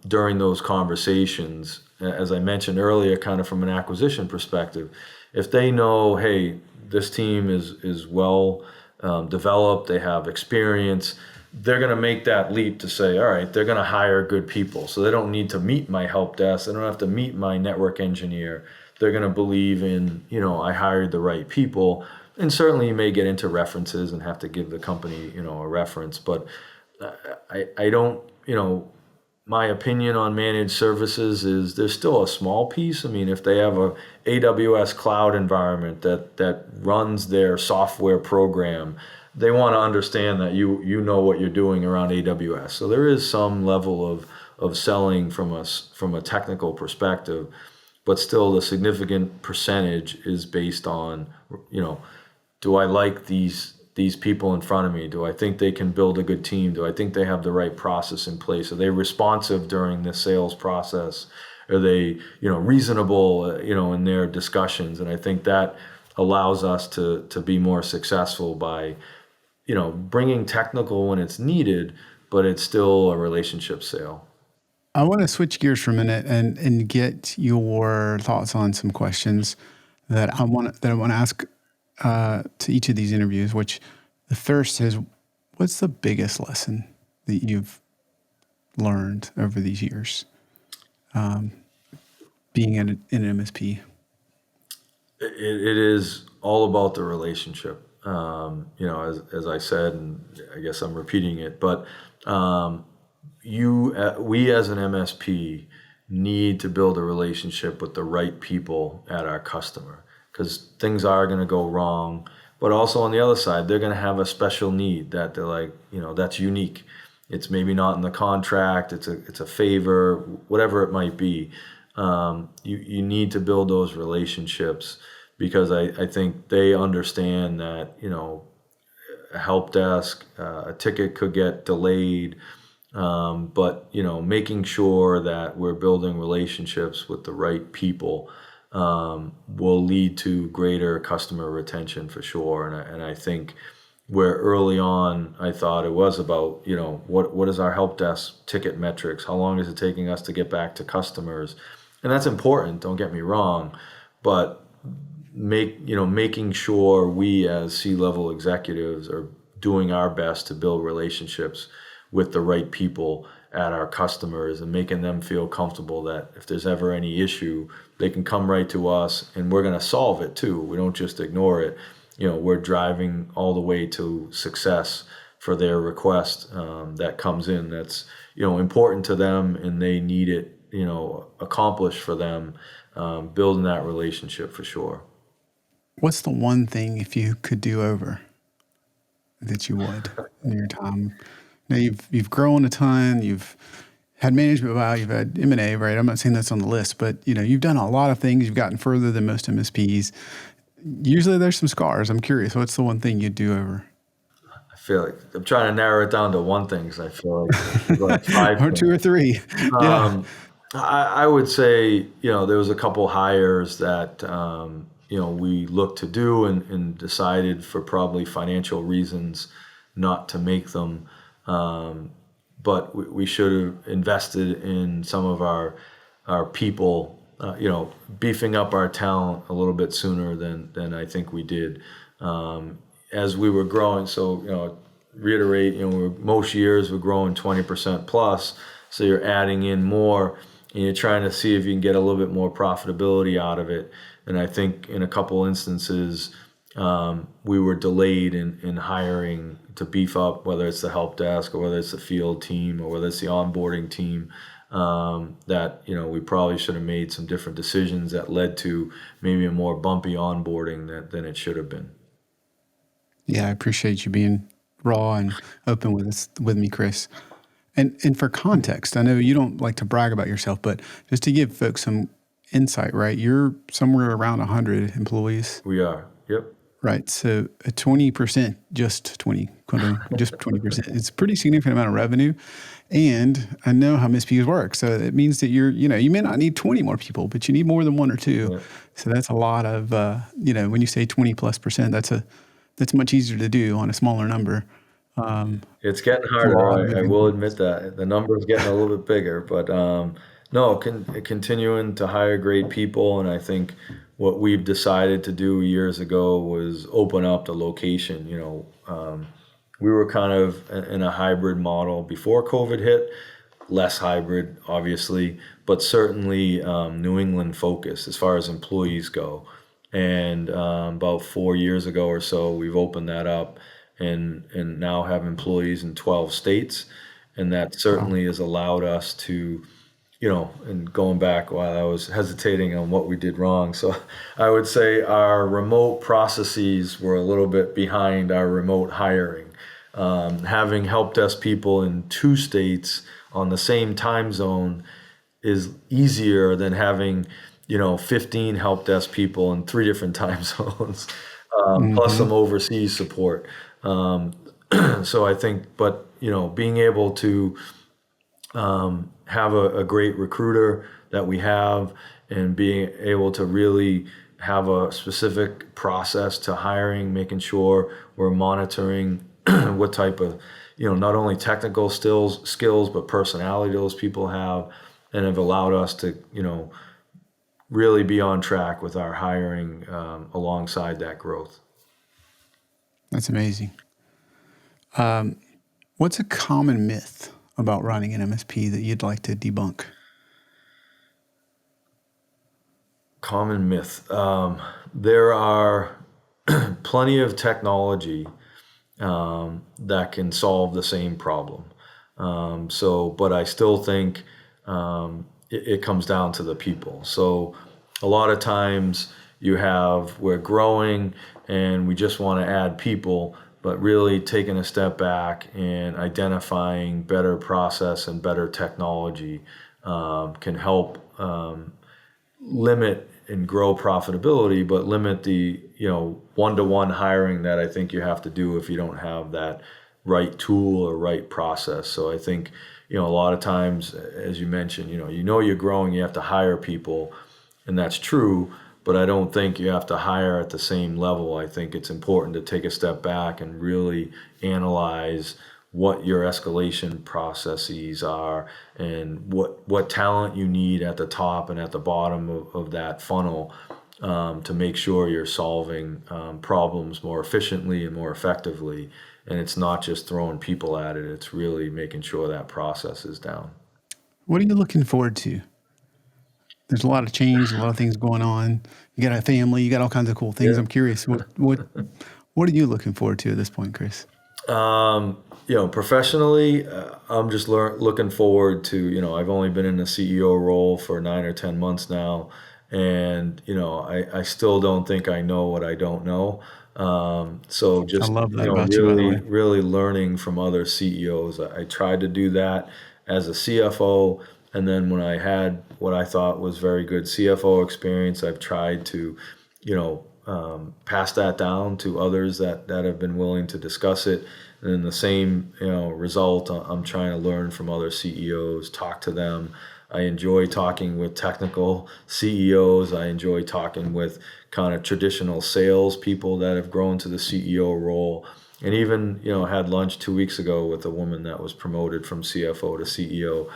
during those conversations, as I mentioned earlier, kind of from an acquisition perspective, if they know, hey, this team is well developed, they have experience, they're going to make that leap to say, all right, they're going to hire good people. So they don't need to meet my help desk. They don't have to meet my network engineer. They're going to believe in, I hired the right people. And certainly you may get into references and have to give the company, a reference. But I don't, my opinion on managed services is there's still a small piece. I mean, if they have a AWS cloud environment that runs their software program, they want to understand that you know what you're doing around AWS. So there is some level of selling from a technical perspective, but still the significant percentage is based on, do I like these people in front of me? Do I think they can build a good team? Do I think they have the right process in place? Are they responsive during the sales process? Are they, reasonable, in their discussions? And I think that allows us to be more successful by, bringing technical when it's needed, but it's still a relationship sale. I want to switch gears for a minute and get your thoughts on some questions that I want to ask to each of these interviews. Which the first is, what's the biggest lesson that you've learned over these years being in an MSP? It is all about the relationship. As I said, and I guess I'm repeating it, but we as an MSP need to build a relationship with the right people at our customer, because things are going to go wrong. But also on the other side, they're going to have a special need that they're like, that's unique. It's maybe not in the contract. It's a favor, whatever it might be. You need to build those relationships, because I think they understand that, a help desk, a ticket could get delayed. But, making sure that we're building relationships with the right people will lead to greater customer retention for sure. And I think where early on I thought it was about, what is our help desk ticket metrics? How long is it taking us to get back to customers? And that's important, don't get me wrong, but making sure we as C-level executives are doing our best to build relationships with the right people at our customers and making them feel comfortable that if there's ever any issue, they can come right to us and we're going to solve it too. We don't just ignore it. We're driving all the way to success for their request that comes in that's, important to them and they need it, accomplished for them, building that relationship for sure. What's the one thing, if you could do over, that you would in your time? Now you've grown a ton. You've had management value. You've had M&A, right? I'm not saying that's on the list, but you've done a lot of things. You've gotten further than most MSPs. Usually there's some scars. I'm curious, what's the one thing you'd do over? I feel like I'm trying to narrow it down to one thing because I feel like five Or two things. or three. Yeah. Um, I would say, there was a couple hires that, we looked to do and decided for probably financial reasons not to make them. But we should have invested in some of our people, beefing up our talent a little bit sooner than I think we did. As we were growing, so, reiterate, most years we're growing 20% plus. So you're adding in more and you're trying to see if you can get a little bit more profitability out of it. And I think in a couple instances, we were delayed in hiring to beef up, whether it's the help desk or whether it's the field team or whether it's the onboarding team, that, we probably should have made some different decisions that led to maybe a more bumpy onboarding than it should have been. Yeah, I appreciate you being raw and open with me, Chris. And for context, I know you don't like to brag about yourself, but just to give folks some insight, right? You're somewhere around 100 employees, We are. Yep. right? So a 20%, just 20, just 20%. It's a pretty significant amount of revenue. And I know how MSPs work. So it means that you may not need 20 more people, but you need more than one or two. Yep. So that's a lot of, when you say 20+%, that's much easier to do on a smaller number. It's getting It's a lot of harder. I moving will parts. admit that the number is getting a little bit bigger, but no, continuing to hire great people, and I think what we've decided to do years ago was open up the location. We were kind of in a hybrid model before COVID hit, less hybrid, obviously, but certainly New England focused as far as employees go. And about 4 years ago or so, we've opened that up and now have employees in 12 states. And that Wow. certainly has allowed us to, and going back while I was hesitating on what we did wrong. So I would say our remote processes were a little bit behind our remote hiring. Having help desk people in 2 states on the same time zone is easier than having 15 help desk people in 3 different time zones, plus Hmm. some overseas support. Um, so I think, but being able to have a great recruiter that we have and being able to really have a specific process to hiring, making sure we're monitoring what type of, not only technical skills, but personality those people have, and have allowed us to, really be on track with our hiring alongside that growth. That's amazing. What's a common myth about running an MSP that you'd like to debunk? Common myth. There are plenty of technology that can solve the same problem. But I still think it comes down to the people. So a lot of times we're growing and we just want to add people, but really taking a step back and identifying better process and better technology can help limit and grow profitability, but limit the one-to-one hiring that I think you have to do if you don't have that right tool or right process. So I think a lot of times, as you mentioned, you're growing, you have to hire people, and that's true, but I don't think you have to hire at the same level. I think it's important to take a step back and really analyze what your escalation processes are and what talent you need at the top and at the bottom of that funnel, to make sure you're solving problems more efficiently and more effectively. And it's not just throwing people at it, it's really making sure that process is down. What are you looking forward to? There's a lot of change, a lot of things going on. You got a family, you got all kinds of cool things. Yeah. I'm curious, what are you looking forward to at this point, Chris? Professionally, I'm just looking forward to, I've only been in the CEO role for 9 or 10 months now. And, I still don't think I know what I don't know. So I just, love that about you, by the really, way. really learning from other CEOs. I tried to do that as a CFO. And then when I had what I thought was very good CFO experience, I've tried to, pass that down to others that have been willing to discuss it. And in the same, result, I'm trying to learn from other CEOs, talk to them. I enjoy talking with technical CEOs. I enjoy talking with kind of traditional sales people that have grown to the CEO role. And even, had lunch 2 weeks ago with a woman that was promoted from CFO to CEO.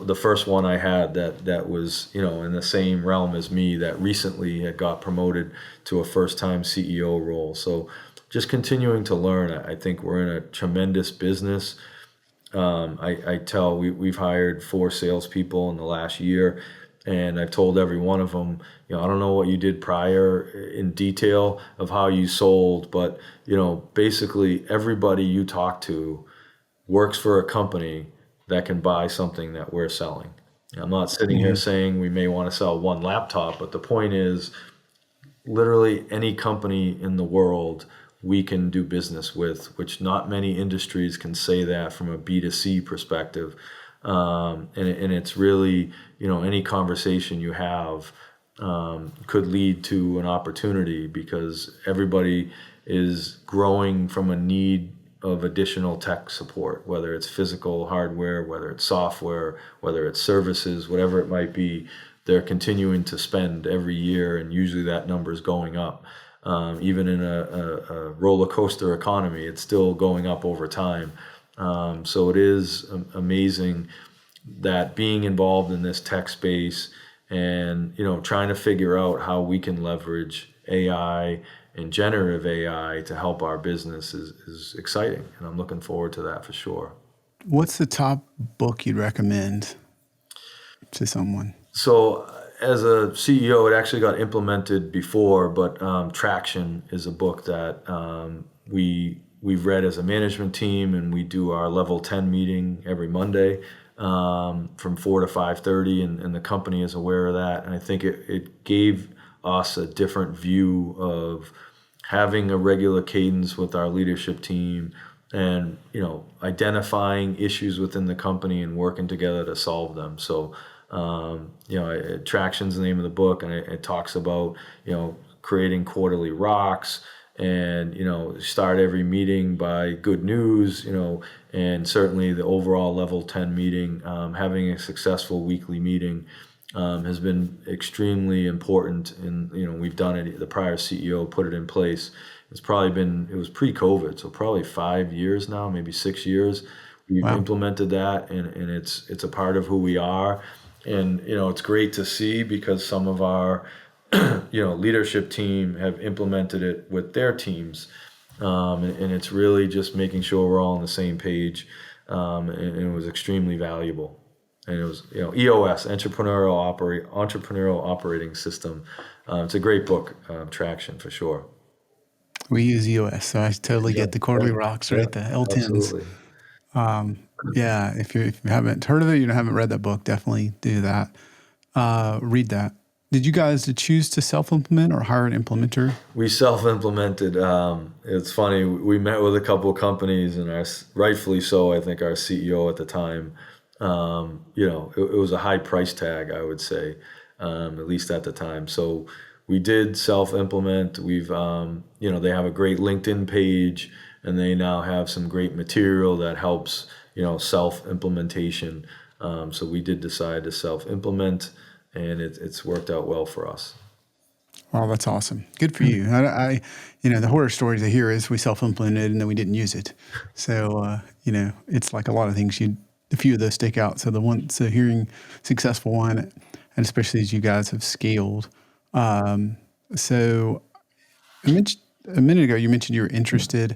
The first one I had that was, in the same realm as me, that recently had got promoted to a first-time CEO role. So just continuing to learn. I think we're in a tremendous business. I tell we've hired 4 salespeople in the last year, and I've told every one of them, I don't know what you did prior in detail of how you sold, but basically everybody you talk to works for a company that can buy something that we're selling. I'm not sitting here saying we may want to sell one laptop, but the point is literally any company in the world we can do business with, which not many industries can say that from a B2C perspective. And it's really, any conversation you have could lead to an opportunity because everybody is growing from a need of additional tech support, whether it's physical hardware, whether it's software, whether it's services, whatever it might be. They're continuing to spend every year, and usually that number is going up. Even in a roller coaster economy, it's still going up over time. So it is amazing that being involved in this tech space and trying to figure out how we can leverage AI and generative AI to help our business is exciting, and I'm looking forward to that for sure. What's the top book you'd recommend to someone? So as a CEO, it actually got implemented before, but Traction is a book that we've read as a management team, and we do our level 10 meeting every Monday from 4 to 5:30, and the company is aware of that. And I think it gave us a different view of having a regular cadence with our leadership team and identifying issues within the company and working together to solve them. So Traction's the name of the book, and it talks about creating quarterly rocks and start every meeting by good news, and certainly the overall level 10 meeting, having a successful weekly meeting has been extremely important. And we've done it. The prior CEO put it in place. It was pre-COVID, so probably 5 years now, maybe 6 years. We've Wow. implemented that, and it's a part of who we are. And it's great to see because some of our leadership team have implemented it with their teams, and it's really just making sure we're all on the same page. And it was extremely valuable. And it was EOS, Entrepreneurial Operating System. It's a great book, Traction for sure. We use EOS, so I totally Yeah, get the quarterly rocks, yeah, right? The L10s. absolutely. Yeah, if you haven't heard of it, you haven't read that book, definitely do that. Read that. Did you guys choose to self-implement or hire an implementer? We self-implemented. It's funny. We met with a couple of companies, and rightfully so, I think our CEO at the time, it was a high price tag, I would say, at least at the time. So we did self-implement. They have a great LinkedIn page, and they now have some great material that helps, self-implementation. So we did decide to self-implement, and it's worked out well for us. Oh, that's awesome. Good for you. The horror stories I hear is we self-implemented and then we didn't use it. So, it's like a lot of things. A few of those stick out. So hearing successful one, and especially as you guys have scaled. So I mentioned a minute ago, you mentioned you were interested.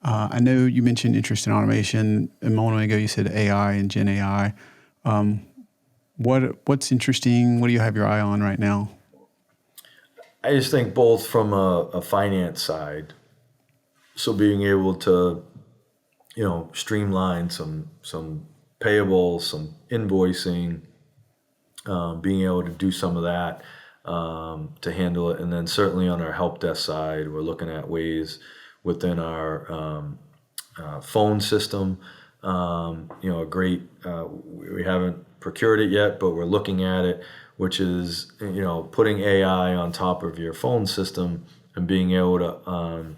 I know you mentioned interest in automation. A moment ago, you said AI and Gen AI. What's interesting? What do you have your eye on right now? I just think both from a finance side, so being able to, streamline some payables, some invoicing, being able to do some of that to handle it, and then certainly on our help desk side, we're looking at ways within our phone system. A great, we haven't procured it yet, but we're looking at it, which is, putting AI on top of your phone system and being able to,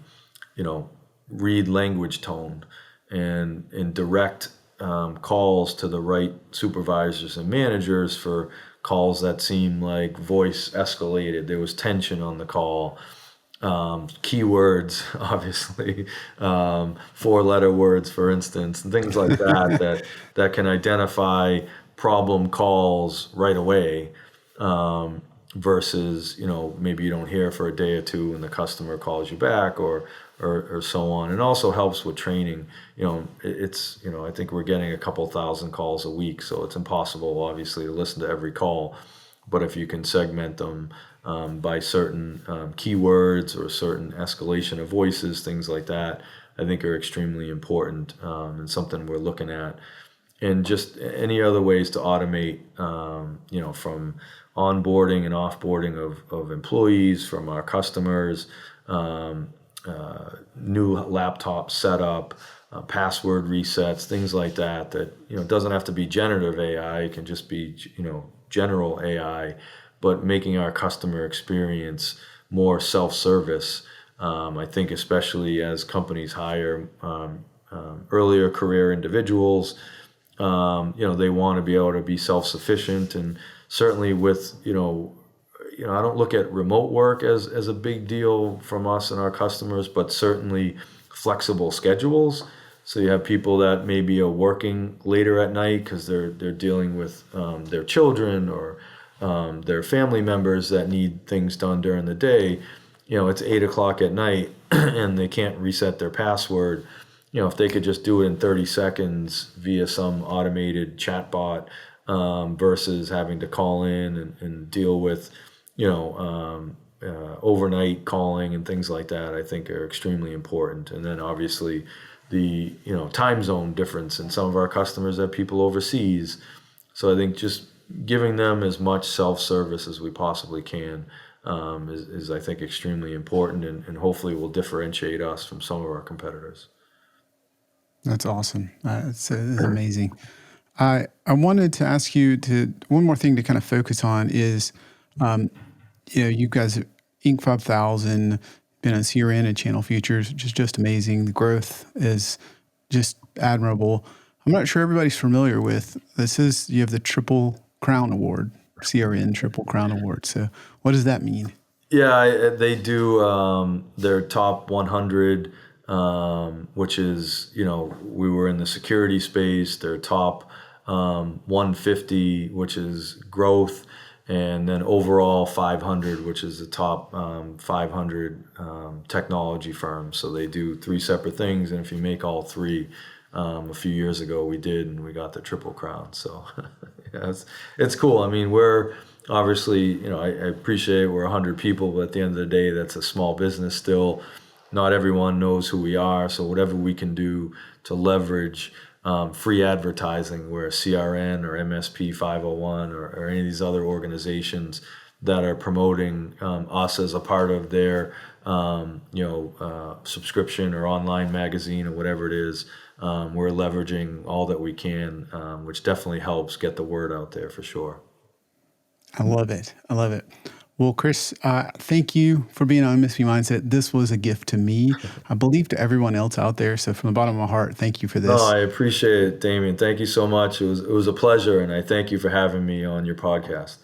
read language tone and direct calls to the right supervisors and managers for calls that seem like voice escalated. There was tension on the call. Keywords, obviously, four-letter words, for instance, and things like that can identify problem calls right away, versus maybe you don't hear for a day or two and the customer calls you back or so on. And also helps with training. It's I think we're getting a couple thousand calls a week, so it's impossible obviously to listen to every call. But if you can segment them by certain keywords or certain escalation of voices, things like that, I think are extremely important, and something we're looking at. And just any other ways to automate, from onboarding and offboarding of employees, from our customers, new laptop setup, password resets, things like that. It doesn't have to be generative AI. It can just be, general AI, but making our customer experience more self-service. I think especially as companies hire earlier career individuals, they want to be able to be self-sufficient, and certainly with, I don't look at remote work as a big deal from us and our customers, but certainly flexible schedules. So you have people that maybe are working later at night because they're dealing with their children or their family members that need things done during the day. It's 8 o'clock at night and they can't reset their password. If they could just do it in 30 seconds via some automated chatbot, versus having to call in and deal with, overnight calling and things like that, I think are extremely important. And then obviously the, time zone difference, and some of our customers have people overseas. So I think just giving them as much self-service as we possibly can, is I think extremely important, and hopefully will differentiate us from some of our competitors. That's awesome. It's amazing. I wanted to ask you one more thing to kind of focus on is, you guys, Inc. 5000, been on CRN and Channel Futures, which is just amazing. The growth is just admirable. I'm not sure everybody's familiar with this. You have the Triple Crown Award, CRN Triple Crown Award. So what does that mean? Yeah, they do their top 100, which is, we were in the security space, their top 150, which is growth, and then overall 500, which is the top 500 technology firms. So they do three separate things, and if you make all three, a few years ago we did, and we got the Triple Crown. So yeah, it's cool. I mean, we're obviously, I appreciate we're 100 people, but at the end of the day, that's a small business still. Not everyone knows who we are, so whatever we can do to leverage free advertising, where CRN or MSP 501 or any of these other organizations that are promoting us as a part of their subscription or online magazine or whatever it is, we're leveraging all that we can, which definitely helps get the word out there for sure. I love it. Well, Chris, thank you for being on MSP Mindset. This was a gift to me, I believe to everyone else out there. So from the bottom of my heart, thank you for this. No, I appreciate it, Damien. Thank you so much. It was a pleasure, and I thank you for having me on your podcast.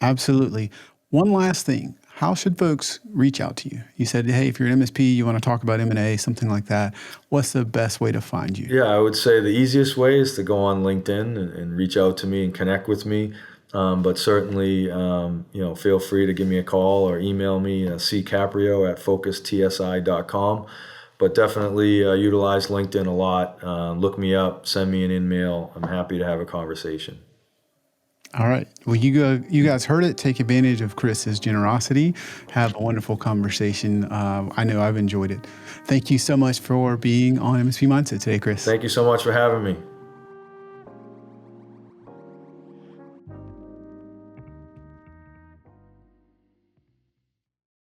Absolutely. One last thing. How should folks reach out to you? You said, hey, if you're an MSP, you want to talk about M&A, something like that. What's the best way to find you? Yeah, I would say the easiest way is to go on LinkedIn and reach out to me and connect with me. But certainly, feel free to give me a call or email me, ccaprio at focustsi.com. But definitely utilize LinkedIn a lot. Look me up, send me an email. I'm happy to have a conversation. All right. Well, you guys heard it. Take advantage of Chris's generosity. Have a wonderful conversation. I know I've enjoyed it. Thank you so much for being on MSP Mindset today, Chris. Thank you so much for having me.